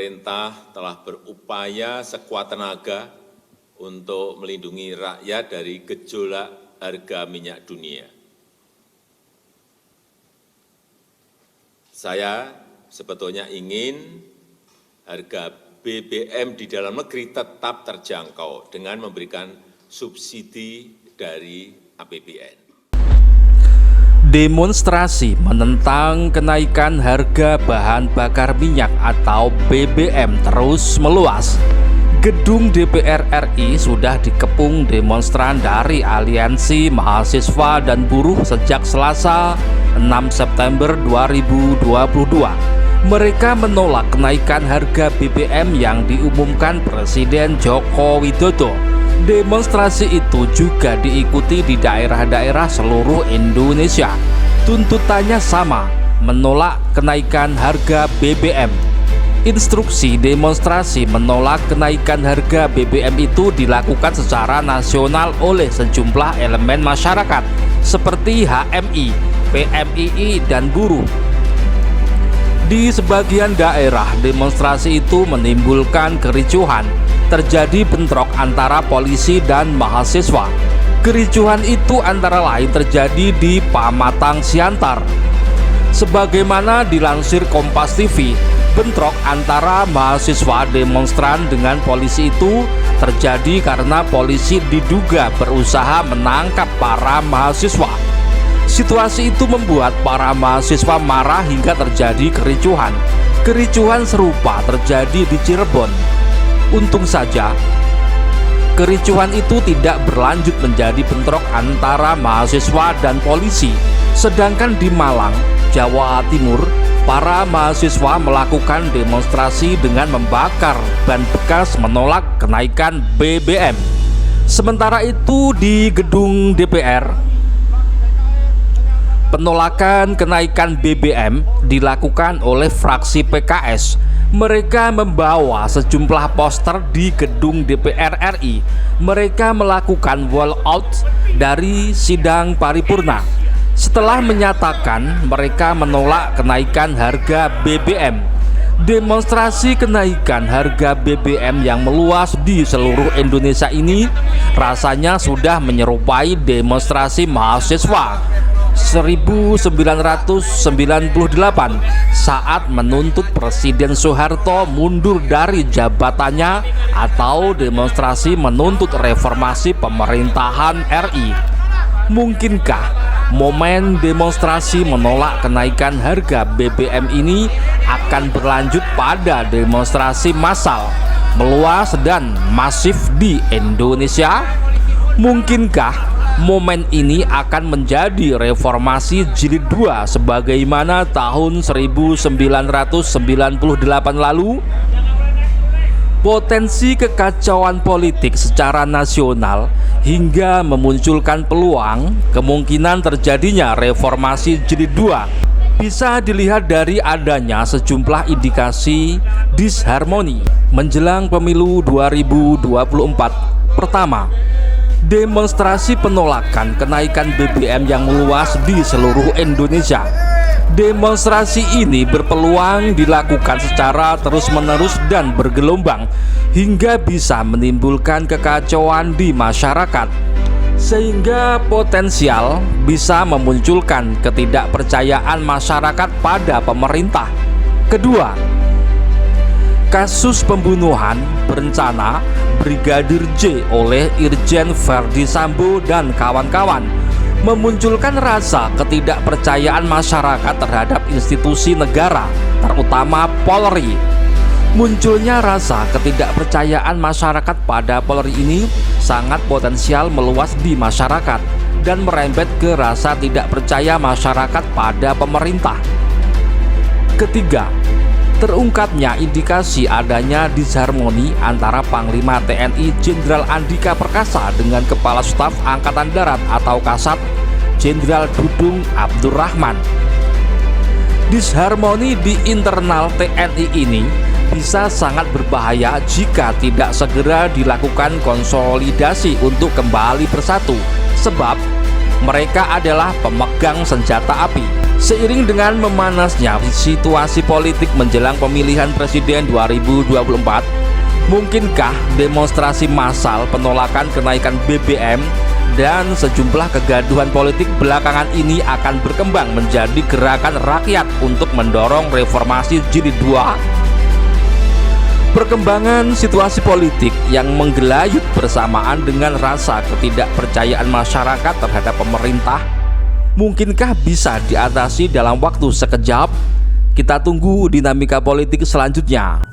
pemerintah telah berupaya sekuat tenaga untuk melindungi rakyat dari gejolak harga minyak dunia. Saya sebetulnya ingin harga BBM di dalam negeri tetap terjangkau dengan memberikan subsidi dari APBN. Demonstrasi menentang kenaikan harga bahan bakar minyak atau BBM terus meluas. Gedung DPR RI sudah dikepung demonstran dari Aliansi Mahasiswa dan Buruh sejak Selasa 6 September 2022. Mereka menolak kenaikan harga BBM yang diumumkan Presiden Joko Widodo. Demonstrasi itu juga diikuti di daerah-daerah seluruh Indonesia. Tuntutannya sama, menolak kenaikan harga BBM. Instruksi demonstrasi menolak kenaikan harga BBM itu dilakukan secara nasional oleh sejumlah elemen masyarakat seperti HMI, PMII, dan buruh. Di sebagian daerah, demonstrasi itu menimbulkan kericuhan. Terjadi bentrok antara polisi dan mahasiswa. Kericuhan itu antara lain terjadi di Pamatang Siantar. Sebagaimana dilansir Kompas TV, bentrok antara mahasiswa demonstran dengan polisi itu terjadi karena polisi diduga berusaha menangkap para mahasiswa. Situasi itu membuat para mahasiswa marah hingga terjadi kericuhan. Kericuhan serupa terjadi di Cirebon. Untung saja, kericuhan itu tidak berlanjut menjadi bentrok antara mahasiswa dan polisi. Sedangkan di Malang, Jawa Timur, para mahasiswa melakukan demonstrasi dengan membakar ban bekas menolak kenaikan BBM. Sementara itu di gedung DPR, penolakan kenaikan BBM dilakukan oleh fraksi PKS. Mereka membawa sejumlah poster di gedung DPR RI. Mereka melakukan walkout dari sidang paripurna. Setelah menyatakan mereka menolak kenaikan harga BBM. Demonstrasi kenaikan harga BBM yang meluas di seluruh Indonesia ini rasanya sudah menyerupai demonstrasi mahasiswa 1998 saat menuntut Presiden Soeharto mundur dari jabatannya atau demonstrasi menuntut reformasi pemerintahan RI. Mungkinkah momen demonstrasi menolak kenaikan harga BBM ini akan berlanjut pada demonstrasi massal, meluas dan masif di Indonesia? Mungkinkah momen ini akan menjadi reformasi jilid 2 sebagaimana tahun 1998 lalu? Potensi kekacauan politik secara nasional hingga memunculkan peluang kemungkinan terjadinya reformasi jilid 2 bisa dilihat dari adanya sejumlah indikasi disharmoni menjelang pemilu 2024. Pertama, demonstrasi penolakan kenaikan BBM yang meluas di seluruh Indonesia. Demonstrasi ini berpeluang dilakukan secara terus-menerus dan bergelombang hingga bisa menimbulkan kekacauan di masyarakat, sehingga potensial bisa memunculkan ketidakpercayaan masyarakat pada pemerintah. Kedua, kasus pembunuhan berencana Brigadir J oleh Irjen Verdi Sambo dan kawan-kawan memunculkan rasa ketidakpercayaan masyarakat terhadap institusi negara, terutama Polri. Munculnya rasa ketidakpercayaan masyarakat pada Polri ini sangat potensial meluas di masyarakat dan merembet ke rasa tidak percaya masyarakat pada pemerintah. Ketiga, terungkapnya indikasi adanya disharmoni antara Panglima TNI Jenderal Andika Perkasa dengan Kepala Staf Angkatan Darat atau Kasat Jenderal Dudung Abdurrahman. Disharmoni di internal TNI ini bisa sangat berbahaya jika tidak segera dilakukan konsolidasi untuk kembali bersatu. Sebab Mereka adalah pemegang senjata api. Seiring dengan memanasnya situasi politik menjelang pemilihan presiden 2024, mungkinkah demonstrasi massal penolakan kenaikan BBM dan sejumlah kegaduhan politik belakangan ini akan berkembang menjadi gerakan rakyat untuk mendorong reformasi jilid 2? Perkembangan situasi politik yang menggelayut bersamaan dengan rasa ketidakpercayaan masyarakat terhadap pemerintah mungkinkah bisa diatasi dalam waktu sekejap? Kita tunggu dinamika politik selanjutnya.